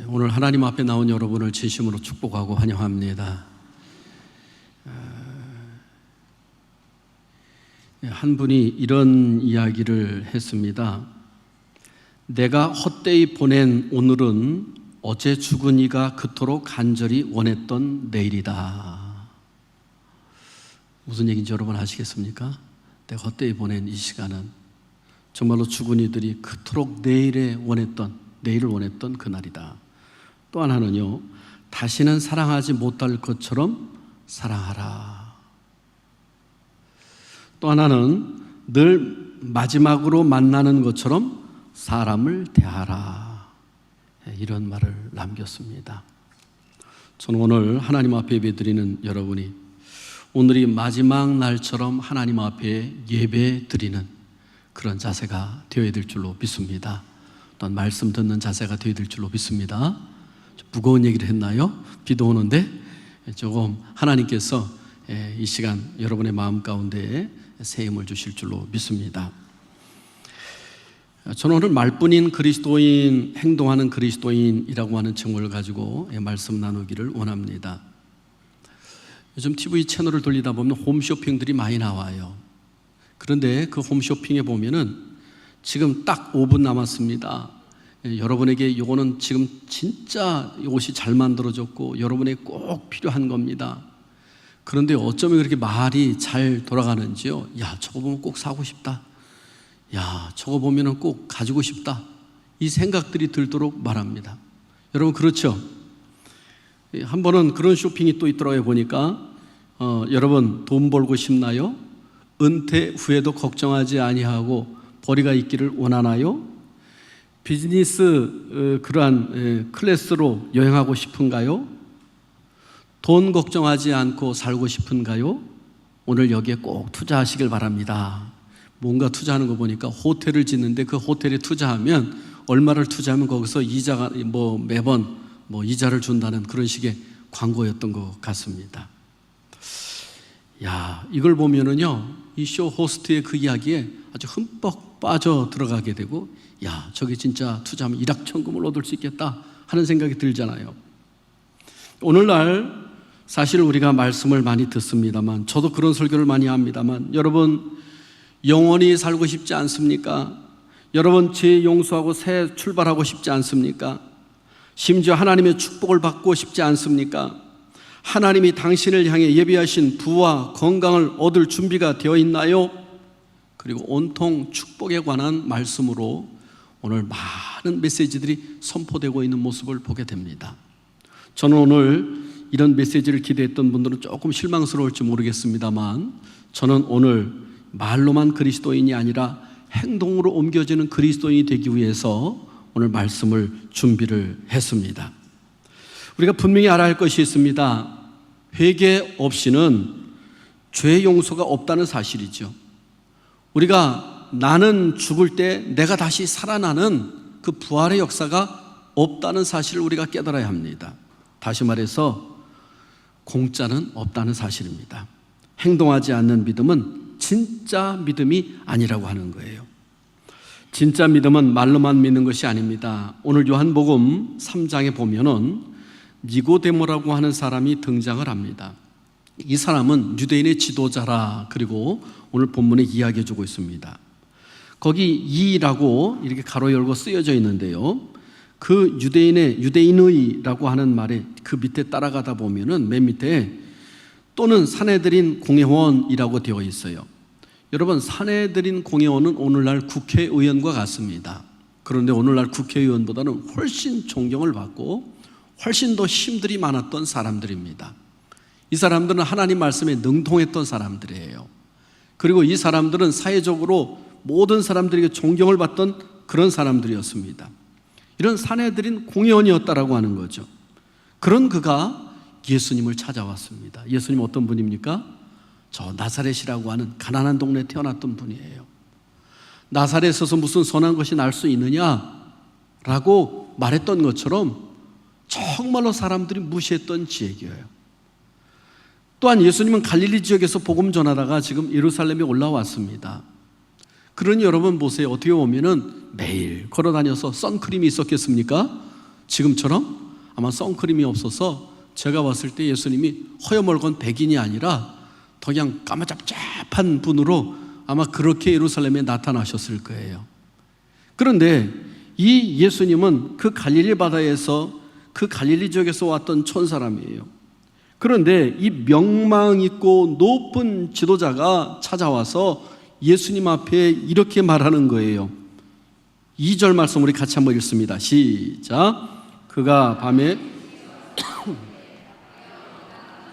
오늘 하나님 앞에 나온 여러분을 진심으로 축복하고 환영합니다. 한 분이 이런 이야기를 했습니다. 내가 헛되이 보낸 오늘은 어제 죽은 이가 그토록 간절히 원했던 내일이다. 무슨 얘기인지 여러분 아시겠습니까? 내가 헛되이 보낸 이 시간은 정말로 죽은 이들이 그토록 내일을 원했던 그날이다. 또 하나는요, 다시는 사랑하지 못할 것처럼 사랑하라. 또 하나는 늘 마지막으로 만나는 것처럼 사람을 대하라. 이런 말을 남겼습니다. 저는 오늘 하나님 앞에 예배드리는 여러분이 오늘이 마지막 날처럼 하나님 앞에 예배드리는 그런 자세가 되어야 될 줄로 믿습니다. 또한 말씀 듣는 자세가 되어야 될 줄로 믿습니다. 무거운 얘기를 했나요? 비도 오는데 조금 하나님께서 이 시간 여러분의 마음 가운데 새 힘을 주실 줄로 믿습니다. 저는 오늘 말뿐인 그리스도인, 행동하는 그리스도인이라고 하는 제목을 가지고 말씀 나누기를 원합니다. 요즘 TV 채널을 돌리다 보면 홈쇼핑들이 많이 나와요. 그런데 그 홈쇼핑에 보면은 지금 딱 5분 남았습니다. 여러분에게 이거는 지금 진짜 옷이 잘 만들어졌고 여러분에게 꼭 필요한 겁니다. 그런데 어쩌면 그렇게 말이 잘 돌아가는지요. 야, 저거 보면 꼭 사고 싶다. 야, 저거 보면 꼭 가지고 싶다. 이 생각들이 들도록 말합니다. 여러분 그렇죠? 한 번은 그런 쇼핑이 또 있더라고요. 보니까 여러분 돈 벌고 싶나요? 은퇴 후에도 걱정하지 아니하고 벌이가 있기를 원하나요? 비즈니스 그러한 클래스로 여행하고 싶은가요? 돈 걱정하지 않고 살고 싶은가요? 오늘 여기에 꼭 투자하시길 바랍니다. 뭔가 투자하는 거 보니까 호텔을 짓는데 그 호텔에 투자하면 얼마를 투자하면 거기서 이자가 매번 이자를 준다는 그런 식의 광고였던 것 같습니다. 야, 이걸 보면은요, 이 쇼 호스트의 그 이야기에 아주 흠뻑 빠져 들어가게 되고, 야, 저게 진짜 투자하면 일확천금을 얻을 수 있겠다 하는 생각이 들잖아요. 오늘날 사실 우리가 말씀을 많이 듣습니다만, 저도 그런 설교를 많이 합니다만, 여러분 영원히 살고 싶지 않습니까? 여러분 죄 용서하고 새 출발하고 싶지 않습니까? 심지어 하나님의 축복을 받고 싶지 않습니까? 하나님이 당신을 향해 예비하신 부와 건강을 얻을 준비가 되어 있나요? 그리고 온통 축복에 관한 말씀으로 오늘 많은 메시지들이 선포되고 있는 모습을 보게 됩니다. 저는 오늘 이런 메시지를 기대했던 분들은 조금 실망스러울지 모르겠습니다만, 저는 오늘 말로만 그리스도인이 아니라 행동으로 옮겨지는 그리스도인이 되기 위해서 오늘 말씀을 준비를 했습니다. 우리가 분명히 알아야 할 것이 있습니다. 회개 없이는 죄 용서가 없다는 사실이죠. 우리가 나는 죽을 때 내가 다시 살아나는 그 부활의 역사가 없다는 사실을 우리가 깨달아야 합니다. 다시 말해서 공짜는 없다는 사실입니다. 행동하지 않는 믿음은 진짜 믿음이 아니라고 하는 거예요. 진짜 믿음은 말로만 믿는 것이 아닙니다. 오늘 요한복음 3장에 보면은 니고데모라고 하는 사람이 등장을 합니다. 이 사람은 유대인의 지도자라. 그리고 오늘 본문에 이야기해 주고 있습니다. 거기 이라고 이렇게 가로 열고 쓰여져 있는데요, 그 유대인의라고 하는 말에 그 밑에 따라가다 보면은 맨 밑에 또는 사내들인 공회원이라고 되어 있어요. 여러분, 사내들인 공회원은 오늘날 국회의원과 같습니다. 그런데 오늘날 국회의원보다는 훨씬 존경을 받고 훨씬 더 힘들이 많았던 사람들입니다. 이 사람들은 하나님 말씀에 능통했던 사람들이에요. 그리고 이 사람들은 사회적으로 모든 사람들에게 존경을 받던 그런 사람들이었습니다. 이런 사내들인 공회원이었다라고 하는 거죠. 그런 그가 예수님을 찾아왔습니다. 예수님 어떤 분입니까? 저 나사렛이라고 하는 가난한 동네에 태어났던 분이에요. 나사렛에서 무슨 선한 것이 날 수 있느냐라고 말했던 것처럼 정말로 사람들이 무시했던 지역이에요. 또한 예수님은 갈릴리 지역에서 복음 전하다가 지금 예루살렘에 올라왔습니다. 그러니 여러분 보세요. 어떻게 보면은 매일 걸어다녀서 선크림이 있었겠습니까? 지금처럼 아마 선크림이 없어서 제가 봤을 때 예수님이 허여멀건 백인이 아니라 더 그냥 까마잡잡한 분으로 아마 그렇게 예루살렘에 나타나셨을 거예요. 그런데 이 예수님은 그 갈릴리 바다에서, 그 갈릴리 지역에서 왔던 촌사람이에요. 그런데 이 명망 있고 높은 지도자가 찾아와서 예수님 앞에 이렇게 말하는 거예요. 2절 말씀 우리 같이 한번 읽습니다. 시작. 그가 밤에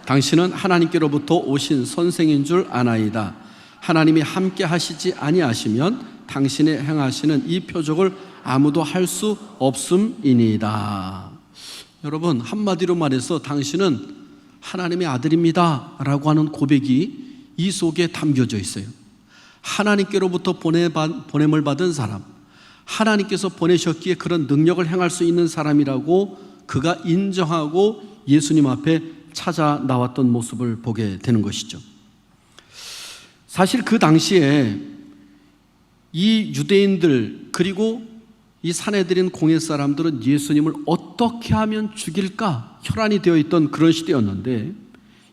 당신은 하나님께로부터 오신 선생인 줄 아나이다. 하나님이 함께 하시지 아니하시면 당신의 행하시는 이 표적을 아무도 할 수 없음이니이다. 여러분, 한마디로 말해서 당신은 하나님의 아들입니다 라고 하는 고백이 이 속에 담겨져 있어요. 하나님께로부터 보냄을 받은 사람, 하나님께서 보내셨기에 그런 능력을 행할 수 있는 사람이라고 그가 인정하고 예수님 앞에 찾아 나왔던 모습을 보게 되는 것이죠. 사실 그 당시에 이 유대인들 그리고 이 사내들인 공회 사람들은 예수님을 어떻게 하면 죽일까 혈안이 되어 있던 그런 시대였는데,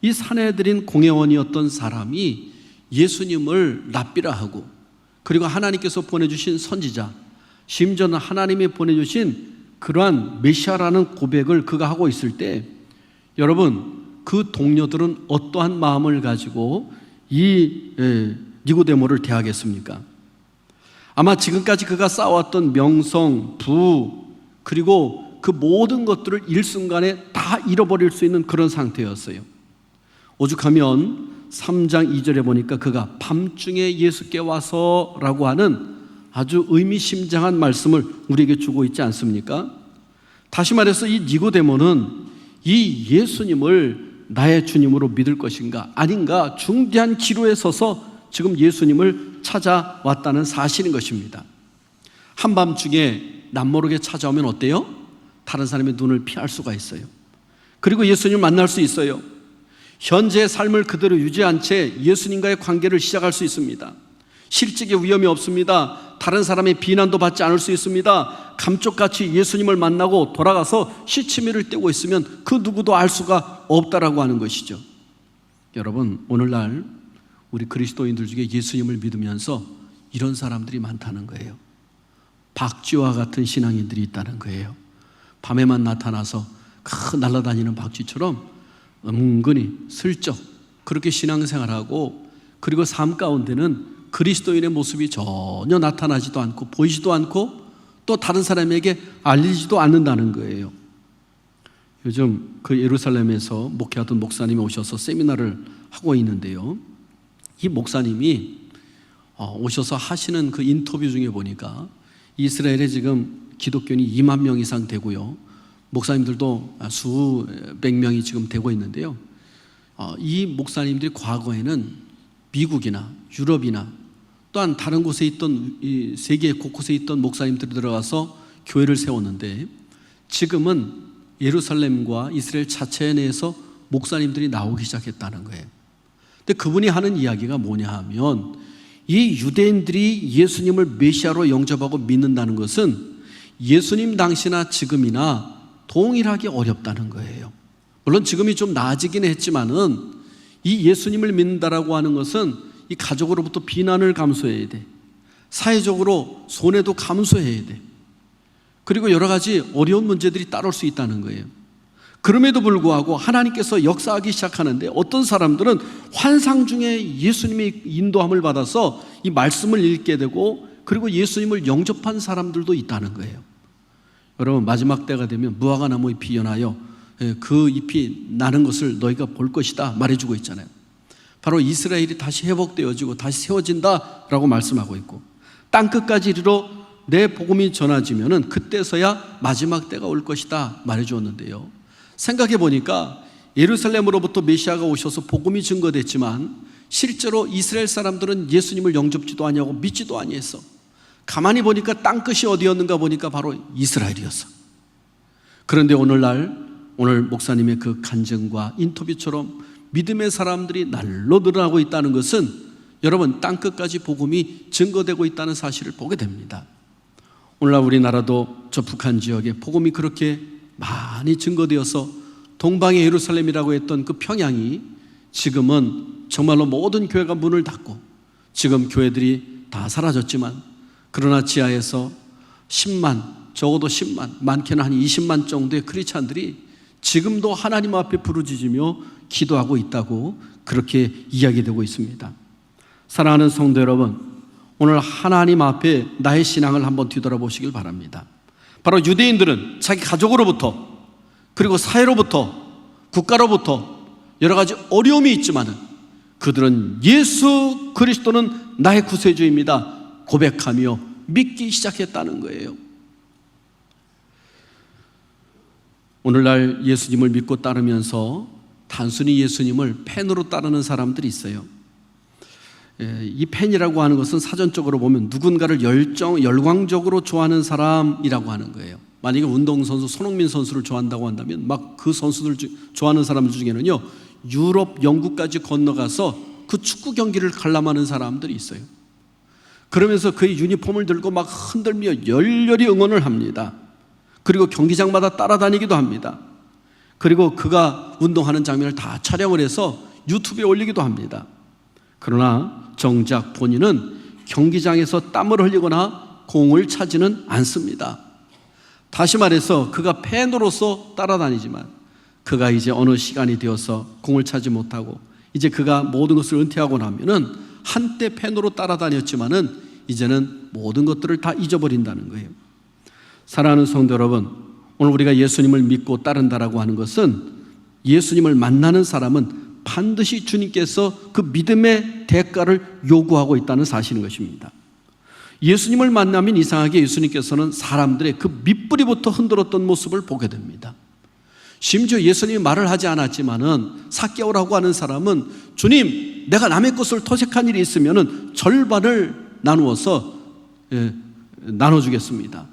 이 사내들인 공회원이었던 사람이 예수님을 랍비라 하고, 그리고 하나님께서 보내주신 선지자, 심지어는 하나님이 보내주신 그러한 메시아라는 고백을 그가 하고 있을 때, 여러분, 그 동료들은 어떠한 마음을 가지고 이 니고데모를 대하겠습니까? 아마 지금까지 그가 쌓아왔던 명성, 부, 그리고 그 모든 것들을 일순간에 다 잃어버릴 수 있는 그런 상태였어요. 오죽하면 3장 2절에 보니까 그가 밤중에 예수께 와서 라고 하는 아주 의미심장한 말씀을 우리에게 주고 있지 않습니까? 다시 말해서 이 니고데모는 이 예수님을 나의 주님으로 믿을 것인가 아닌가 중대한 기로에 서서 지금 예수님을 찾아왔다는 사실인 것입니다. 한밤중에 남모르게 찾아오면 어때요? 다른 사람의 눈을 피할 수가 있어요. 그리고 예수님을 만날 수 있어요. 현재의 삶을 그대로 유지한 채 예수님과의 관계를 시작할 수 있습니다. 실직의 위험이 없습니다. 다른 사람의 비난도 받지 않을 수 있습니다. 감쪽같이 예수님을 만나고 돌아가서 시치미를 떼고 있으면 그 누구도 알 수가 없다라고 하는 것이죠. 여러분, 오늘날 우리 그리스도인들 중에 예수님을 믿으면서 이런 사람들이 많다는 거예요. 박쥐와 같은 신앙인들이 있다는 거예요. 밤에만 나타나서 날아다니는 박쥐처럼 은근히 슬쩍 그렇게 신앙생활하고, 그리고 삶 가운데는 그리스도인의 모습이 전혀 나타나지도 않고 보이지도 않고 또 다른 사람에게 알리지도 않는다는 거예요. 요즘 그 예루살렘에서 목회하던 목사님이 오셔서 세미나를 하고 있는데요, 이 목사님이 오셔서 하시는 그 인터뷰 중에 보니까 이스라엘에 지금 기독교인이 2만 명 이상 되고요, 목사님들도 수백 명이 지금 되고 있는데요, 이 목사님들이 과거에는 미국이나 유럽이나 또한 다른 곳에 있던 이 세계 곳곳에 있던 목사님들이 들어가서 교회를 세웠는데, 지금은 예루살렘과 이스라엘 자체 내에서 목사님들이 나오기 시작했다는 거예요. 근데 그분이 하는 이야기가 뭐냐 하면, 이 유대인들이 예수님을 메시아로 영접하고 믿는다는 것은 예수님 당시나 지금이나 동일하게 어렵다는 거예요. 물론 지금이 좀 나아지긴 했지만은 이 예수님을 믿는다라고 하는 것은 이 가족으로부터 비난을 감수해야 돼. 사회적으로 손해도 감수해야 돼. 그리고 여러 가지 어려운 문제들이 따를 수 있다는 거예요. 그럼에도 불구하고 하나님께서 역사하기 시작하는데, 어떤 사람들은 환상 중에 예수님의 인도함을 받아서 이 말씀을 읽게 되고, 그리고 예수님을 영접한 사람들도 있다는 거예요. 여러분, 마지막 때가 되면 무화과 나무 잎이 연하여 그 잎이 나는 것을 너희가 볼 것이다 말해주고 있잖아요. 바로 이스라엘이 다시 회복되어지고 다시 세워진다라고 말씀하고 있고, 땅끝까지 이르러 내 복음이 전해지면은 그때서야 마지막 때가 올 것이다 말해주었는데요, 생각해 보니까 예루살렘으로부터 메시아가 오셔서 복음이 증거됐지만 실제로 이스라엘 사람들은 예수님을 영접지도 아니하고 믿지도 아니했어. 가만히 보니까 땅끝이 어디였는가 보니까 바로 이스라엘이었어. 그런데 오늘 목사님의 그 간증과 인터뷰처럼 믿음의 사람들이 날로 늘어나고 있다는 것은, 여러분, 땅끝까지 복음이 증거되고 있다는 사실을 보게 됩니다. 오늘날 우리나라도 저 북한 지역에 복음이 그렇게 많이 증거되어서 동방의 예루살렘이라고 했던 그 평양이 지금은 정말로 모든 교회가 문을 닫고 지금 교회들이 다 사라졌지만 그러나 지하에서 10만, 적어도 10만, 많게는 한 20만 정도의 크리스찬들이 지금도 하나님 앞에 부르짖으며 기도하고 있다고 그렇게 이야기되고 있습니다. 사랑하는 성도 여러분, 오늘 하나님 앞에 나의 신앙을 한번 뒤돌아보시길 바랍니다. 바로 유대인들은 자기 가족으로부터 그리고 사회로부터 국가로부터 여러 가지 어려움이 있지만은 그들은 예수 그리스도는 나의 구세주입니다 고백하며 믿기 시작했다는 거예요. 오늘날 예수님을 믿고 따르면서 단순히 예수님을 팬으로 따르는 사람들이 있어요. 이 팬이라고 하는 것은 사전적으로 보면 누군가를 열광적으로 좋아하는 사람이라고 하는 거예요. 만약에 운동선수 손흥민 선수를 좋아한다고 한다면 막 그 선수들 좋아하는 사람들 중에는요, 유럽, 영국까지 건너가서 그 축구 경기를 관람하는 사람들이 있어요. 그러면서 그의 유니폼을 들고 막 흔들며 열렬히 응원을 합니다. 그리고 경기장마다 따라다니기도 합니다. 그리고 그가 운동하는 장면을 다 촬영을 해서 유튜브에 올리기도 합니다. 그러나 정작 본인은 경기장에서 땀을 흘리거나 공을 차지는 않습니다. 다시 말해서 그가 팬으로서 따라다니지만 그가 이제 어느 시간이 되어서 공을 차지 못하고 이제 그가 모든 것을 은퇴하고 나면은 한때 팬으로 따라다녔지만은 이제는 모든 것들을 다 잊어버린다는 거예요. 사랑하는 성도 여러분, 오늘 우리가 예수님을 믿고 따른다라고 하는 것은 예수님을 만나는 사람은 반드시 주님께서 그 믿음의 대가를 요구하고 있다는 사실인 것입니다. 예수님을 만나면 이상하게 예수님께서는 사람들의 그 밑뿌리부터 흔들었던 모습을 보게 됩니다. 심지어 예수님이 말을 하지 않았지만은 삭개오라고 하는 사람은 주님, 내가 남의 것을 토색한 일이 있으면은 절반을 나누어서 나눠주겠습니다.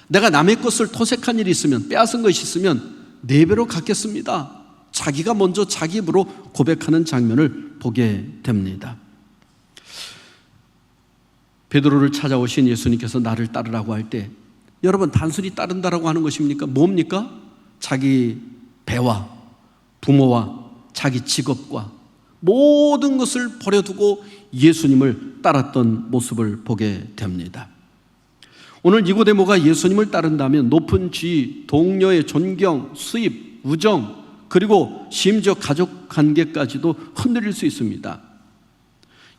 내가 남의 것을 토색한 일이 있으면, 빼앗은 것이 있으면 4배로 갚겠습니다. 자기가 먼저 자기 입으로 고백하는 장면을 보게 됩니다. 베드로를 찾아오신 예수님께서 나를 따르라고 할 때 여러분, 단순히 따른다라고 하는 것입니까? 뭡니까? 자기 배와 부모와 자기 직업과 모든 것을 버려두고 예수님을 따랐던 모습을 보게 됩니다. 오늘 니고데모가 예수님을 따른다면 높은 지위, 동료의 존경, 수입, 우정, 그리고 심지어 가족 관계까지도 흔들릴 수 있습니다.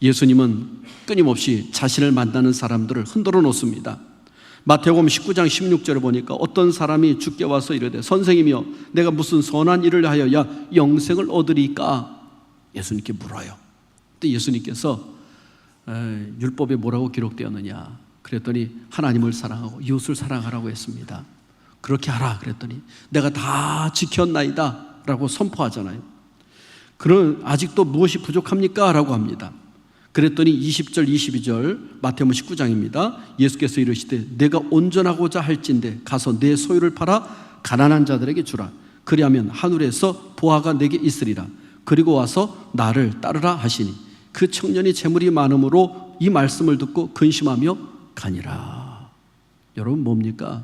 예수님은 끊임없이 자신을 만나는 사람들을 흔들어 놓습니다. 마태복음 19장 16절을 보니까 어떤 사람이 주께 와서 이르되 선생이며 내가 무슨 선한 일을 하여야 영생을 얻으리까? 예수님께 물어요. 그때 예수님께서 율법에 뭐라고 기록되었느냐? 그랬더니 하나님을 사랑하고 이웃을 사랑하라고 했습니다. 그렇게 하라 그랬더니 내가 다 지켰나이다 라고 선포하잖아요. 그럼 아직도 무엇이 부족합니까? 라고 합니다. 그랬더니 20절 22절 마태복음 19장입니다. 예수께서 이르시되 내가 온전하고자 할진대 가서 내 소유를 팔아 가난한 자들에게 주라. 그리하면 하늘에서 보화가 내게 있으리라. 그리고 와서 나를 따르라 하시니 그 청년이 재물이 많음으로 이 말씀을 듣고 근심하며 가니라. 여러분 뭡니까?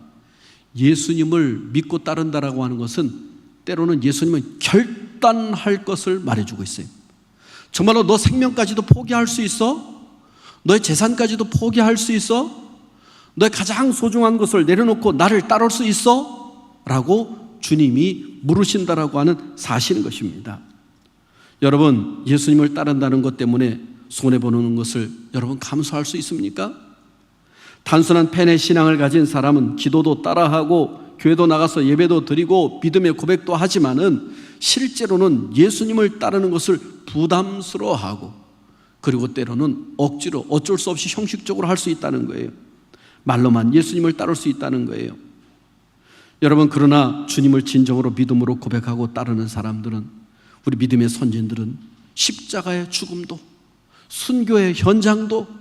예수님을 믿고 따른다라고 하는 것은 때로는 예수님은 결단할 것을 말해주고 있어요. 정말로 너 생명까지도 포기할 수 있어? 너의 재산까지도 포기할 수 있어? 너의 가장 소중한 것을 내려놓고 나를 따를 수 있어? 라고 주님이 물으신다라고 하는 사실인 것입니다. 여러분, 예수님을 따른다는 것 때문에 손해보는 것을 여러분 감수할 수 있습니까? 단순한 팬의 신앙을 가진 사람은 기도도 따라하고 교회도 나가서 예배도 드리고 믿음의 고백도 하지만은 실제로는 예수님을 따르는 것을 부담스러워하고 그리고 때로는 억지로 어쩔 수 없이 형식적으로 할 수 있다는 거예요. 말로만 예수님을 따를 수 있다는 거예요. 여러분, 그러나 주님을 진정으로 믿음으로 고백하고 따르는 사람들은, 우리 믿음의 선진들은 십자가의 죽음도, 순교의 현장도,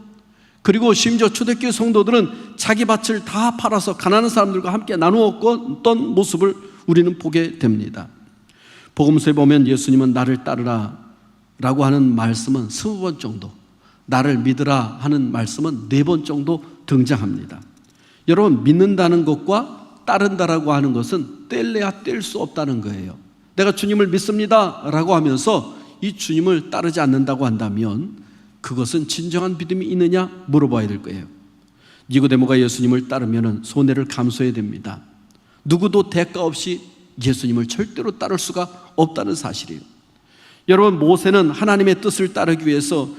그리고 심지어 초대교회 성도들은 자기 밭을 다 팔아서 가난한 사람들과 함께 나누었던 모습을 우리는 보게 됩니다. 복음서에 보면 예수님은 나를 따르라 라고 하는 말씀은 20번 정도, 나를 믿으라 하는 말씀은 4번 정도 등장합니다. 여러분, 믿는다는 것과 따른다라고 하는 것은 뗄래야 뗄 수 없다는 거예요. 내가 주님을 믿습니다 라고 하면서 이 주님을 따르지 않는다고 한다면 그것은 진정한 믿음이 있느냐 물어봐야 될 거예요. 니고데모가 예수님을 따르면 손해를 감수해야 됩니다. 누구도 대가 없이 예수님을 절대로 따를 수가 없다는 사실이에요. 여러분, 모세는 하나님의 뜻을 따르기 위해서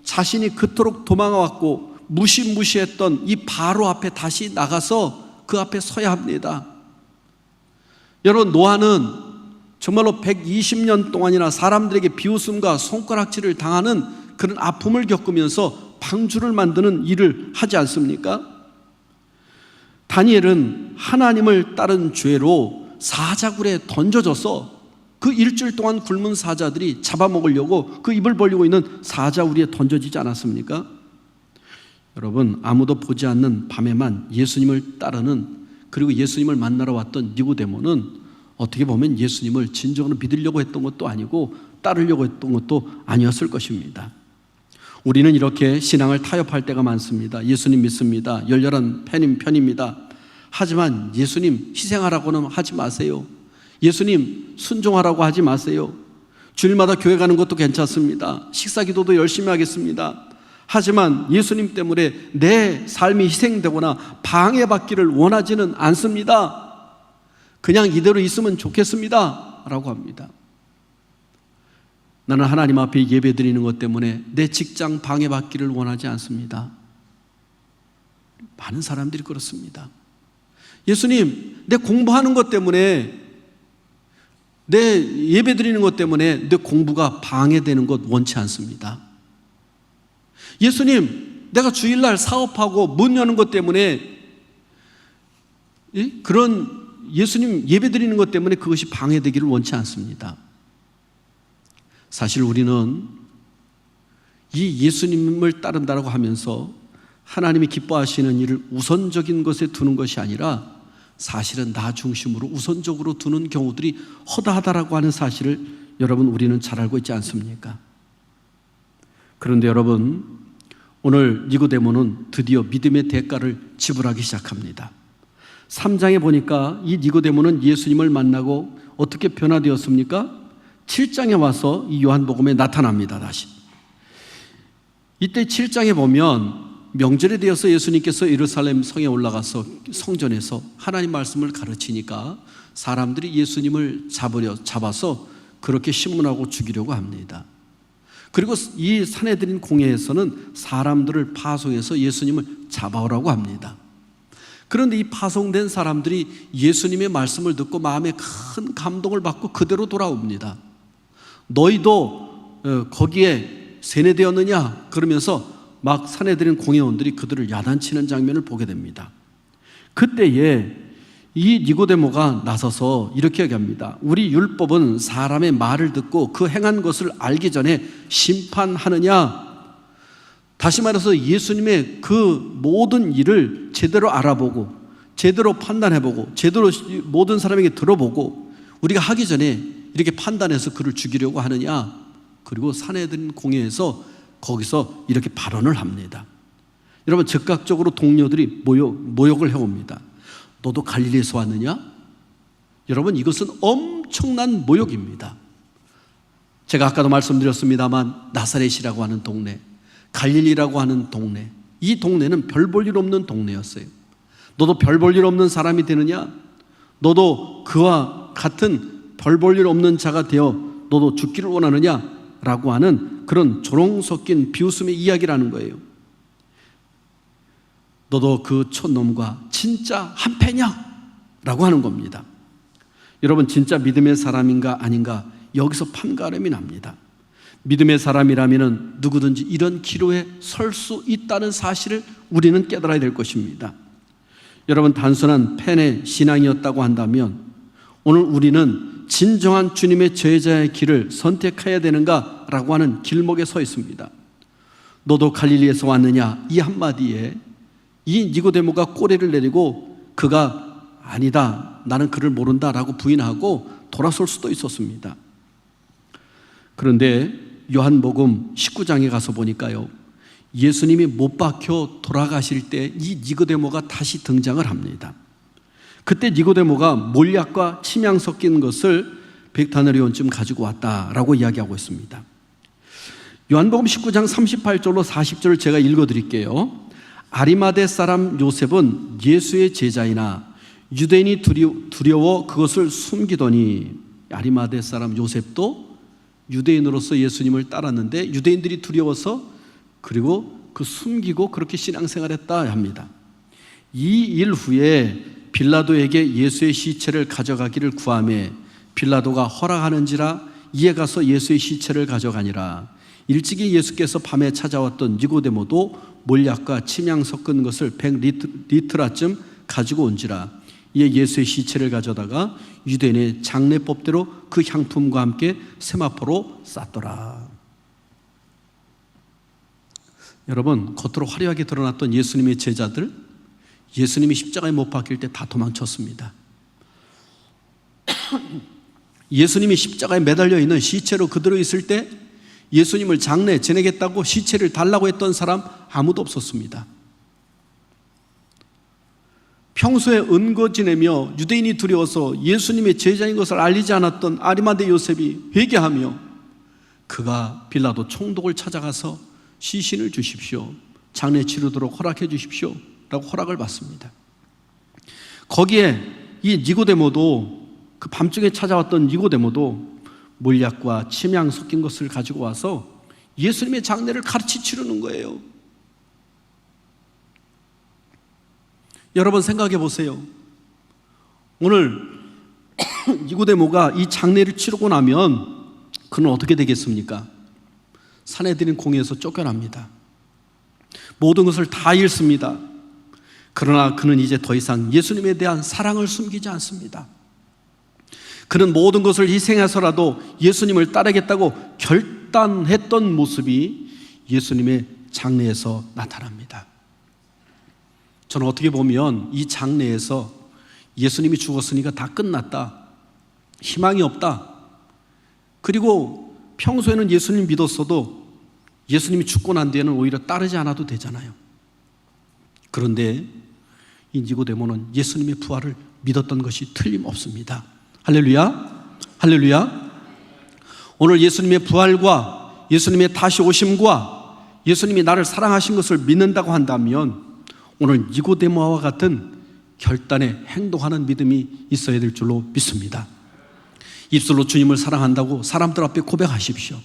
자신이 그토록 도망와왔고 무시무시했던 이 바로 앞에 다시 나가서 그 앞에 서야 합니다. 여러분, 노아는 정말로 120년 동안이나 사람들에게 비웃음과 손가락질을 당하는 그런 아픔을 겪으면서 방주를 만드는 일을 하지 않습니까? 다니엘은 하나님을 따른 죄로 사자굴에 던져져서 그 일주일 동안 굶은 사자들이 잡아먹으려고 그 입을 벌리고 있는 사자우리에 던져지지 않았습니까? 여러분, 아무도 보지 않는 밤에만 예수님을 따르는, 그리고 예수님을 만나러 왔던 니고데모는 어떻게 보면 예수님을 진정으로 믿으려고 했던 것도 아니고 따르려고 했던 것도 아니었을 것입니다. 우리는 이렇게 신앙을 타협할 때가 많습니다. 예수님 믿습니다. 열렬한 편입니다. 하지만 예수님 희생하라고는 하지 마세요. 예수님 순종하라고 하지 마세요. 주일마다 교회 가는 것도 괜찮습니다. 식사기도도 열심히 하겠습니다. 하지만 예수님 때문에 내 삶이 희생되거나 방해받기를 원하지는 않습니다. 그냥 이대로 있으면 좋겠습니다 라고 합니다. 나는 하나님 앞에 예배드리는 것 때문에 내 직장 방해받기를 원하지 않습니다. 많은 사람들이 그렇습니다. 예수님, 내 공부하는 것 때문에, 내 예배드리는 것 때문에 내 공부가 방해되는 것 원치 않습니다. 예수님, 내가 주일날 사업하고 문 여는 것 때문에, 그런 예수님 예배드리는 것 때문에 그것이 방해되기를 원치 않습니다. 사실 우리는 이 예수님을 따른다고 하면서 하나님이 기뻐하시는 일을 우선적인 것에 두는 것이 아니라 사실은 나 중심으로 우선적으로 두는 경우들이 허다하다라고 하는 사실을 여러분, 우리는 잘 알고 있지 않습니까? 그런데 여러분, 오늘 니고데모는 드디어 믿음의 대가를 지불하기 시작합니다. 3장에 보니까 이 니고데모는 예수님을 만나고 어떻게 변화되었습니까? 7장에 와서 이 요한복음에 나타납니다. 다시 이때 7장에 보면 명절에 되어서 예수님께서 예루살렘 성에 올라가서 성전에서 하나님 말씀을 가르치니까 사람들이 예수님을 잡아서 그렇게 신문하고 죽이려고 합니다. 그리고 이 산헤드린 공회에서는 사람들을 파송해서 예수님을 잡아오라고 합니다. 그런데 이 파송된 사람들이 예수님의 말씀을 듣고 마음에 큰 감동을 받고 그대로 돌아옵니다. 너희도 거기에 세뇌되었느냐? 그러면서 막 산헤드린 공회원들이 그들을 야단치는 장면을 보게 됩니다. 그때에 이 니고데모가 나서서 이렇게 얘기합니다. 우리 율법은 사람의 말을 듣고 그 행한 것을 알기 전에 심판하느냐? 다시 말해서 예수님의 그 모든 일을 제대로 알아보고 제대로 판단해보고 제대로 모든 사람에게 들어보고 우리가 하기 전에 이렇게 판단해서 그를 죽이려고 하느냐? 그리고 산헤드린 공회에서 거기서 이렇게 발언을 합니다. 여러분, 즉각적으로 동료들이 모욕을 해옵니다. 너도 갈릴리에서 왔느냐? 여러분, 이것은 엄청난 모욕입니다. 제가 아까도 말씀드렸습니다만 나사렛이라고 하는 동네, 갈릴리라고 하는 동네, 이 동네는 별 볼 일 없는 동네였어요. 너도 별 볼 일 없는 사람이 되느냐? 너도 그와 같은 별 볼 일 없는 자가 되어 너도 죽기를 원하느냐? 라고 하는 그런 조롱 섞인 비웃음의 이야기라는 거예요. 너도 그 촌놈과 진짜 한패냐? 라고 하는 겁니다. 여러분, 진짜 믿음의 사람인가 아닌가 여기서 판가름이 납니다. 믿음의 사람이라면 누구든지 이런 기로에 설 수 있다는 사실을 우리는 깨달아야 될 것입니다. 여러분, 단순한 팬의 신앙이었다고 한다면 오늘 우리는 진정한 주님의 제자의 길을 선택해야 되는가라고 하는 길목에 서 있습니다. 너도 갈릴리에서 왔느냐? 이 한마디에 이 니고데모가 꼬리를 내리고 그가 아니다, 나는 그를 모른다라고 부인하고 돌아설 수도 있었습니다. 그런데 요한복음 19장에 가서 보니까요, 예수님이 못 박혀 돌아가실 때 이 니고데모가 다시 등장을 합니다. 그때 니고데모가 몰약과 침향 섞인 것을 100다나리온쯤 가지고 왔다라고 이야기하고 있습니다. 요한복음 19장 38절로 40절을 제가 읽어드릴게요. 아리마대 사람 요셉은 예수의 제자이나 유대인이 두려워 그것을 숨기더니, 아리마대 사람 요셉도 유대인으로서 예수님을 따랐는데 유대인들이 두려워서 그리고 그 숨기고 그렇게 신앙생활했다 합니다. 이 일 후에 빌라도에게 예수의 시체를 가져가기를 구하매 빌라도가 허락하는지라 이에 가서 예수의 시체를 가져가니라. 일찍이 예수께서 밤에 찾아왔던 니고데모도 몰약과 침향 섞은 것을 100리트라쯤 가지고 온지라. 이에 예수의 시체를 가져다가 유대인의 장례법대로 그 향품과 함께 세마포로 쌌더라. 여러분, 겉으로 화려하게 드러났던 예수님의 제자들, 예수님이 십자가에 못 박힐 때 다 도망쳤습니다. 예수님이 십자가에 매달려 있는 시체로 그대로 있을 때 예수님을 장례 지내겠다고 시체를 달라고 했던 사람 아무도 없었습니다. 평소에 은거 지내며 유대인이 두려워서 예수님의 제자인 것을 알리지 않았던 아리마대 요셉이 회개하며 그가 빌라도 총독을 찾아가서 시신을 주십시오, 장례 치르도록 허락해 주십시오 라고 허락을 받습니다. 거기에 이 니고데모도, 그 밤중에 찾아왔던 니고데모도 몰약과 침향 섞인 것을 가지고 와서 예수님의 장례를 같이 치르는 거예요. 여러분 생각해 보세요. 오늘 니고데모가 이 장례를 치르고 나면 그는 어떻게 되겠습니까? 사내들인 공회에서 쫓겨납니다. 모든 것을 다 잃습니다. 그러나 그는 이제 더 이상 예수님에 대한 사랑을 숨기지 않습니다. 그는 모든 것을 희생해서라도 예수님을 따르겠다고 결단했던 모습이 예수님의 장례에서 나타납니다. 저는 어떻게 보면 이 장례에서 예수님이 죽었으니까 다 끝났다, 희망이 없다, 그리고 평소에는 예수님 믿었어도 예수님이 죽고 난 뒤에는 오히려 따르지 않아도 되잖아요. 그런데 이 니고데모는 예수님의 부활을 믿었던 것이 틀림없습니다. 할렐루야, 할렐루야. 오늘 예수님의 부활과 예수님의 다시 오심과 예수님이 나를 사랑하신 것을 믿는다고 한다면 오늘 니고데모와 같은 결단에 행동하는 믿음이 있어야 될 줄로 믿습니다. 입술로 주님을 사랑한다고 사람들 앞에 고백하십시오.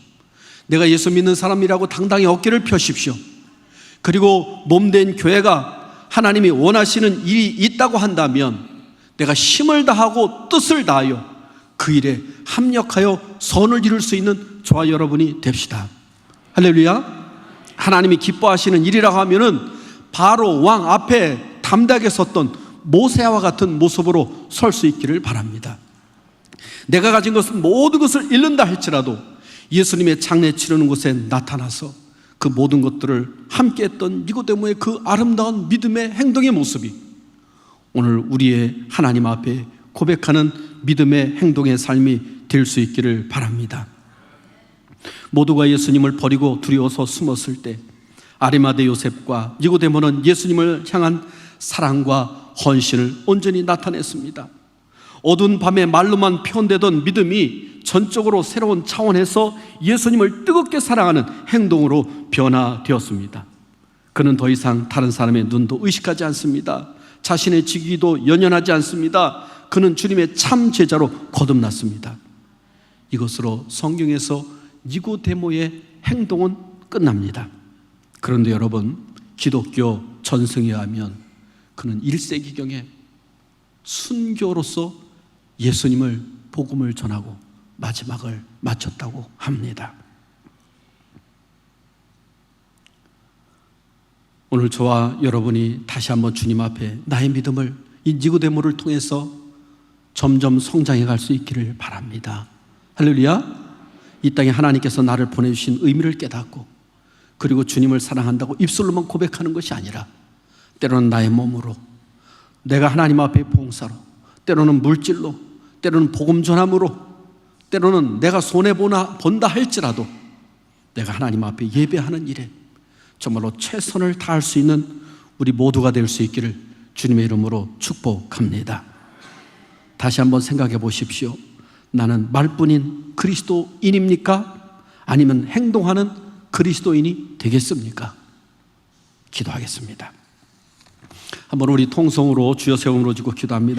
내가 예수 믿는 사람이라고 당당히 어깨를 펴십시오. 그리고 몸된 교회가 하나님이 원하시는 일이 있다고 한다면 내가 힘을 다하고 뜻을 다하여 그 일에 합력하여 선을 이룰 수 있는 저와 여러분이 됩시다. 할렐루야. 하나님이 기뻐하시는 일이라고 하면은 바로 왕 앞에 담대하게 섰던 모세와 같은 모습으로 설 수 있기를 바랍니다. 내가 가진 것은 모든 것을 잃는다 할지라도 예수님의 장례 치르는 곳에 나타나서 그 모든 것들을 함께 했던 니고데모의 그 아름다운 믿음의 행동의 모습이 오늘 우리의 하나님 앞에 고백하는 믿음의 행동의 삶이 될 수 있기를 바랍니다. 모두가 예수님을 버리고 두려워서 숨었을 때 아리마대 요셉과 니고데모는 예수님을 향한 사랑과 헌신을 온전히 나타냈습니다. 어두운 밤에 말로만 표현되던 믿음이 전적으로 새로운 차원에서 예수님을 뜨겁게 사랑하는 행동으로 변화되었습니다. 그는 더 이상 다른 사람의 눈도 의식하지 않습니다. 자신의 직위도 연연하지 않습니다. 그는 주님의 참 제자로 거듭났습니다. 이것으로 성경에서 니고데모의 행동은 끝납니다. 그런데 여러분, 기독교 전승에 하면 그는 1세기경에 순교로서 예수님을 복음을 전하고 마지막을 마쳤다고 합니다. 오늘 저와 여러분이 다시 한번 주님 앞에 나의 믿음을 이 니고데모를 통해서 점점 성장해 갈 수 있기를 바랍니다. 할렐루야. 이 땅에 하나님께서 나를 보내주신 의미를 깨닫고 그리고 주님을 사랑한다고 입술로만 고백하는 것이 아니라 때로는 나의 몸으로, 내가 하나님 앞에 봉사로, 때로는 물질로, 때로는 복음 전함으로, 때로는 내가 손해본다 할지라도 내가 하나님 앞에 예배하는 일에 정말로 최선을 다할 수 있는 우리 모두가 될 수 있기를 주님의 이름으로 축복합니다. 다시 한번 생각해 보십시오. 나는 말뿐인 그리스도인입니까? 아니면 행동하는 그리스도인이 되겠습니까? 기도하겠습니다. 한번 우리 통성으로 주여 세움으로 주고 기도합니다.